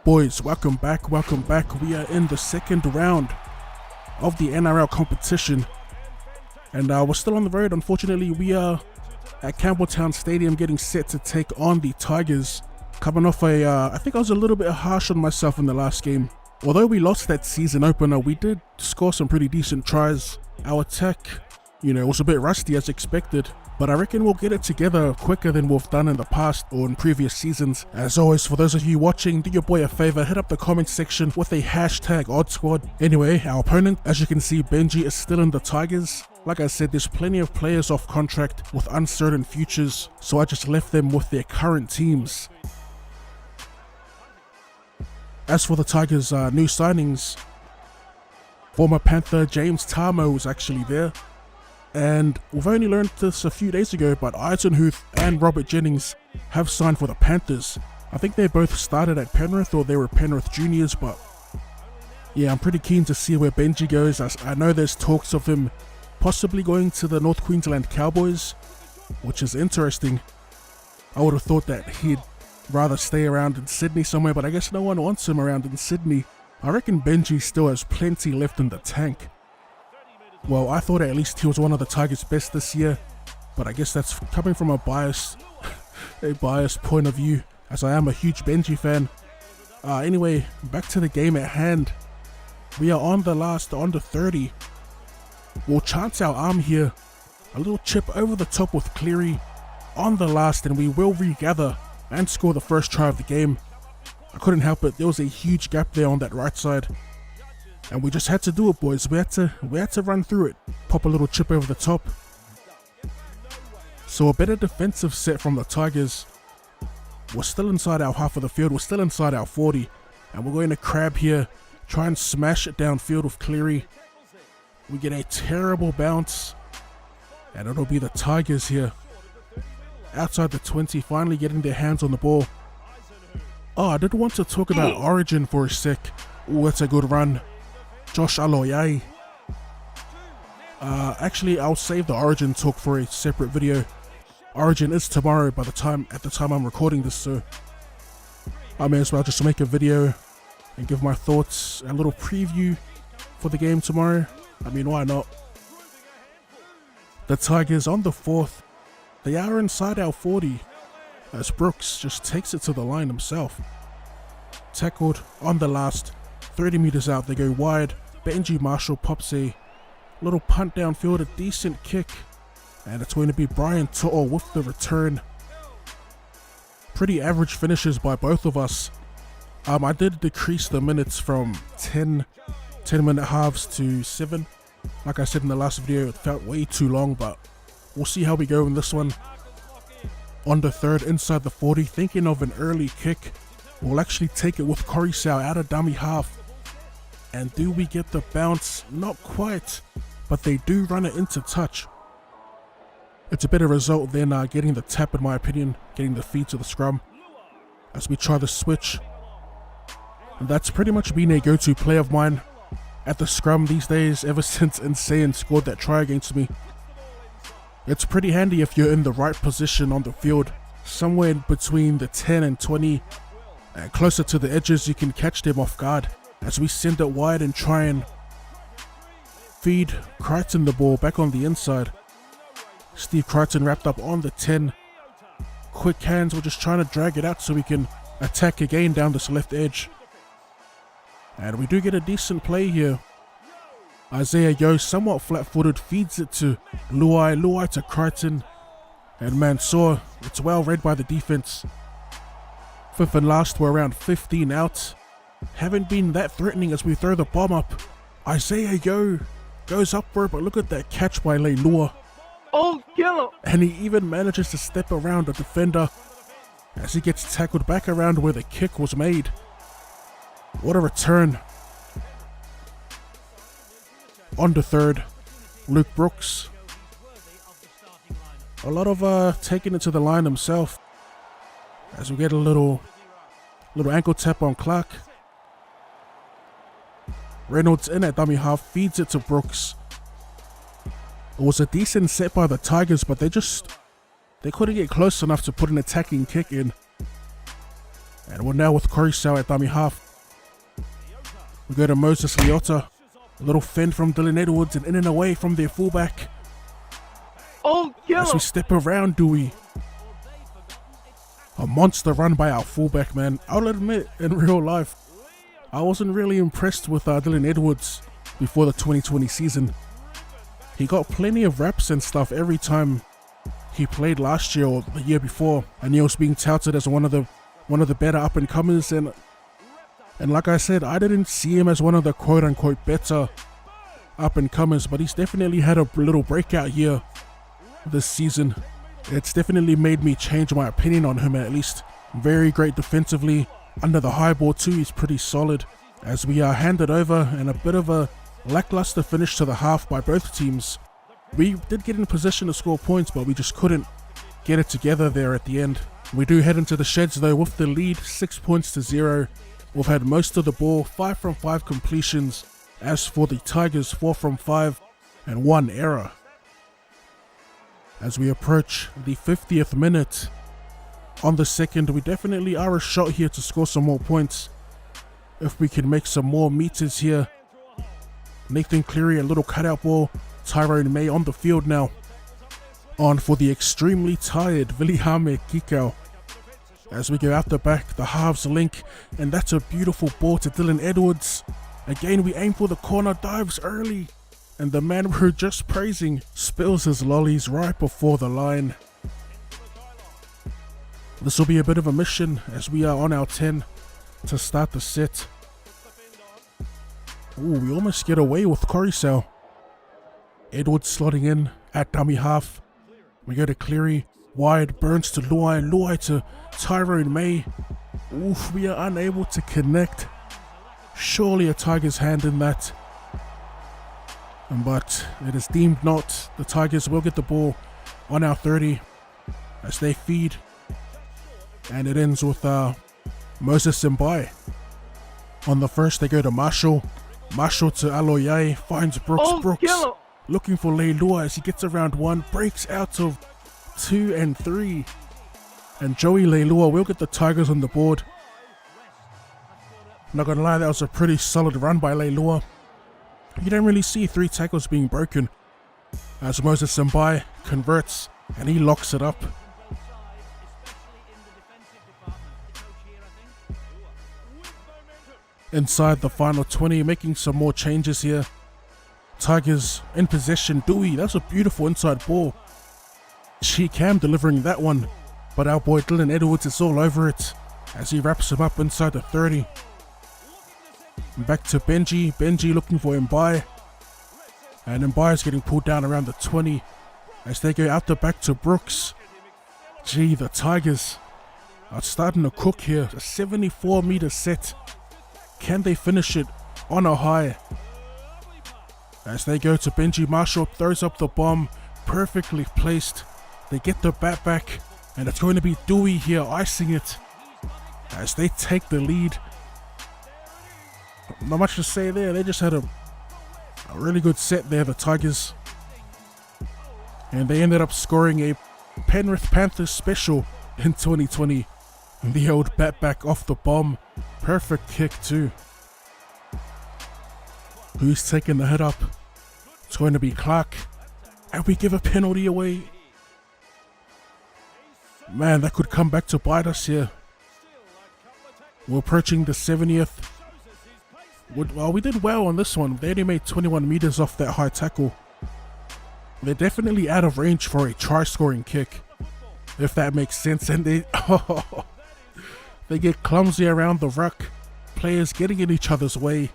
Boys, welcome back. We are in the second round of the NRL competition, and we're still on the road. Unfortunately, we are at Campbelltown Stadium getting set to take on the Tigers. Coming off I think I was a little bit harsh on myself in the last game. Although we lost that season opener, we did score some pretty decent tries. Our attack, was a bit rusty as expected, but I reckon we'll get it together quicker than we've done in the past or in previous seasons. As always, for those of you watching, do your boy a favor, hit up the comment section with a hashtag OddSquad. Anyway, our opponent, as you can see, Benji is still in the Tigers. Like I said, there's plenty of players off contract with uncertain futures, so I just left them with their current teams. As for the Tigers' new signings, former Panther James Tamou'S was actually there. And we've only learned this a few days ago, but Eisenhuth and Robert Jennings have signed for the Panthers. I think they both started at Penrith, or they were Penrith juniors, but yeah, I'm pretty keen to see where Benji goes. I know there's talks of him possibly going to the North Queensland Cowboys, which is interesting. I would have thought that he'd rather stay around in Sydney somewhere, but I guess no one wants him around in Sydney. I reckon Benji still has plenty left in the tank. Well, I thought at least he was one of the Tigers' best this year, but I guess that's coming from a biased point of view, as I am a huge Benji fan. Anyway, back to the game at hand. We are on the 30. We'll chance our arm here. A little chip over the top with Cleary on the last, and we will regather and score the first try of the game. I couldn't help it. There was a huge gap there on that right side, and we just had to do it, boys. We had to run through it, pop a little chip over the top. So a better defensive set from the Tigers. We're still inside our half of the field. We're still inside our 40, and we're going to crab here, try and smash it downfield with Cleary. We get a terrible bounce, and it'll be the Tigers here outside the 20, finally getting their hands on the ball. Oh, I did want to talk about Origin for a sec. Oh, that's a good run. Josh Aloiai. Actually, I'll save the Origin talk for a separate video. Origin is tomorrow at the time I'm recording this, so I may as well just make a video and give my thoughts, a little preview for the game tomorrow. I mean, why not? The Tigers on the 4th. They are inside our 40, as Brooks just takes it to the line himself. Tackled on the last, 30 meters out, they go wide. Benji Marshall pops a little punt downfield, a decent kick, and it's going to be Brian To'o with the return. Pretty average finishes by both of us. I did decrease the minutes from 10-minute halves to 7. Like I said in the last video, it felt way too long, but we'll see how we go in this one. On the 3rd, inside the 40, thinking of an early kick. We'll actually take it with Coruscant out of dummy half. And do we get the bounce? Not quite, but they do run it into touch. It's a better result than getting the tap, in my opinion, getting the feed to the scrum. As we try the switch. And that's pretty much been a go-to play of mine at the scrum these days, ever since Insane scored that try against me. It's pretty handy if you're in the right position on the field, somewhere between the 10 and 20, and closer to the edges. You can catch them off guard as we send it wide and try and feed Crichton the ball back on the inside. Steve Crichton wrapped up on the 10. Quick hands, we're just trying to drag it out so we can attack again down this left edge. And we do get a decent play here. Isaiah Yeo, somewhat flat-footed, feeds it to Luai to Crichton, and Mansour. It's well read by the defense. 5th and last, we're around 15 out. Haven't been that threatening as we throw the bomb up. Isaiah Yeo goes up for it, but look at that catch by Leilua. Oh, killer! And he even manages to step around a defender as he gets tackled back around where the kick was made. What a return. On the 3rd, Luke Brooks. A lot of taking it to the line himself as we get a little ankle tap on Clark. Reynolds in at dummy half, feeds it to Brooks. It was a decent set by the Tigers, but they couldn't get close enough to put an attacking kick in. And we're now with Korisau at dummy half. We go to Moses Leota. A little fend from Dylan Edwards and in and away from their fullback. Oh, As we step around Dewey. A monster run by our fullback, man. I'll admit, in real life, I wasn't really impressed with Dylan Edwards before the 2020 season. He got plenty of reps and stuff every time he played last year or the year before, and he was being touted as one of the better up and comers. And like I said, I didn't see him as one of the quote unquote better up and comers, but he's definitely had a little breakout year this season. It's definitely made me change my opinion on him, at least. Very great defensively. Under the high ball too, he's pretty solid. As we are handed over and a bit of a lackluster finish to the half by both teams. We did get in position to score points, but we just couldn't get it together there at the end. We do head into the sheds though with the lead, 6 points to 0. We've had most of the ball, 5 from 5 completions. As for the Tigers, 4 from 5 and 1 error. As we approach the 50th minute on the second, we definitely are a shot here to score some more points. If we can make some more meters here. Nathan Cleary, a little cutout ball. Tyrone May on the field now. On for the extremely tired Viliame Kikau. As we go out the back, the halves link, and that's a beautiful ball to Dylan Edwards. Again, we aim for the corner, dives early, and the man we're just praising spills his lollies right before the line. This will be a bit of a mission as we are on our 10 to start the set. Ooh, we almost get away with Korisau. Edwards slotting in at dummy half. We go to Cleary, wide, Burns to Luai, Luai to Tyrone May. Oof, we are unable to connect. Surely a Tigers hand in that. But it is deemed not. The Tigers will get the ball on our 30 as they feed. And it ends with Moses Mbai. On the first, they go to Marshall. Marshall to Aloyai, finds Brooks. Brooks looking for Leilua as he gets around 1, breaks out of 2 and 3. And Joey Leilua will get the Tigers on the board. Not gonna lie, that was a pretty solid run by Leilua. You don't really see 3 tackles being broken as Moses Mbai converts and he locks it up. Inside the final 20, making some more changes here. Tigers in possession. Dewey, that's a beautiful inside ball. Cam delivering that one, but our boy Dylan Edwards is all over it as he wraps him up inside the 30. Back to Benji. Benji looking for Mbai, and Mbai is getting pulled down around the 20 as they go out the back to Brooks. Gee, the Tigers are starting to cook here. A 74-meter set. Can they finish it on a high? As they go to Benji, Marshall throws up the bomb, perfectly placed. They get the bat back, and it's going to be Dewey here icing it as they take the lead. Not much to say there. They just had a really good set there, the Tigers. And they ended up scoring a Penrith Panthers special in 2020. The old bat back off the bomb. Perfect kick too. Who's taking the head up? It's going to be Clark. And we give a penalty away. Man, that could come back to bite us here. We're approaching the 70th. Well, we did well on this one. They only made 21 meters off that high tackle. They're definitely out of range for a try-scoring kick, if that makes sense. And they get clumsy around the ruck. Players getting in each other's way.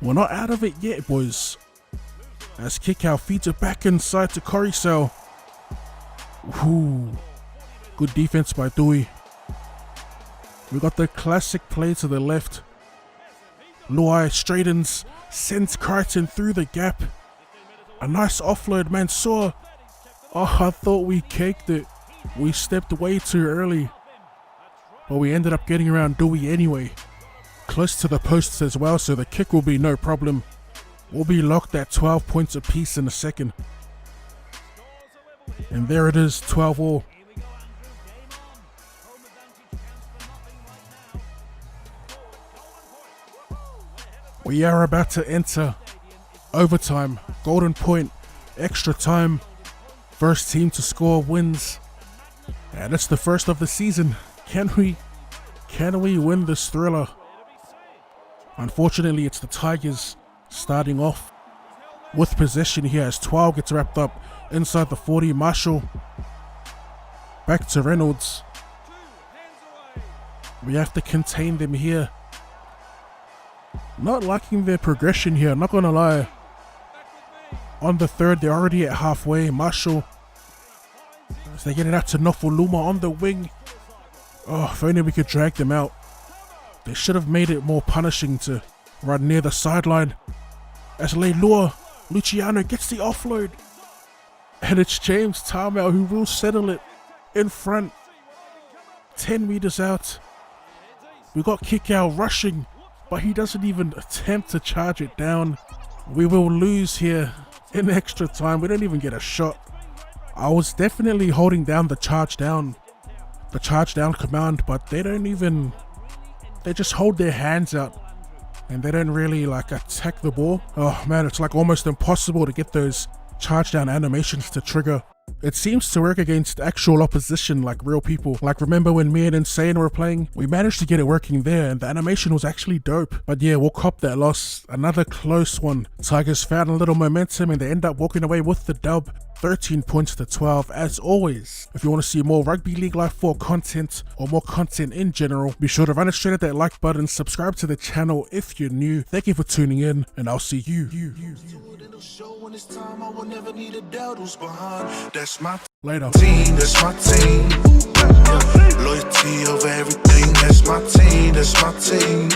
We're not out of it yet, boys. As Kikau feeds it back inside to Korisau. Ooh, good defense by Dewey. We got the classic play to the left. Luai straightens, sends Crichton through the gap. A nice offload, Mansour. Oh, I thought we caked it. We stepped way too early. But we ended up getting around Dewey anyway. Close to the posts as well, so the kick will be no problem. We'll be locked at 12 points apiece in a second. And there it is, 12 all. We are about to enter overtime, golden point, extra time. First team to score wins. And it's the first of the season. Can we win this thriller? Unfortunately, it's the Tigers starting off with possession here as 12 gets wrapped up inside the 40. Marshall back to Reynolds. We have to contain them here. Not liking their progression here, not gonna lie. On the third, they're already at halfway. Marshall, as they get it out to Nofuluma on the wing. Oh, if only we could drag them out. They should have made it more punishing to run near the sideline. As Leilua Luciano gets the offload. And it's James Tamou'S who will settle it in front. 10 meters out. We got Kickout rushing, but he doesn't even attempt to charge it down. We will lose here in extra time. We don't even get a shot. I was definitely holding down the charge down command, but they just hold their hands out and they don't really like attack the ball. Oh man, it's like almost impossible to get those charge down animations to trigger. It seems to work against actual opposition, like real people. Like remember when me and Insane were playing? We managed to get it working there and the animation was actually dope. But yeah, we'll cop that loss. Another close one. Tigers found a little momentum and they end up walking away with the dub. 13 points to 12. As always, if you want to see more Rugby League Life 4 content or more content in general, be sure to run straight at that like button, subscribe to the channel if you're new. Thank you for tuning in and I'll see you. Later. Team, that's my team. Loyalty over everything, that's my team, that's my team.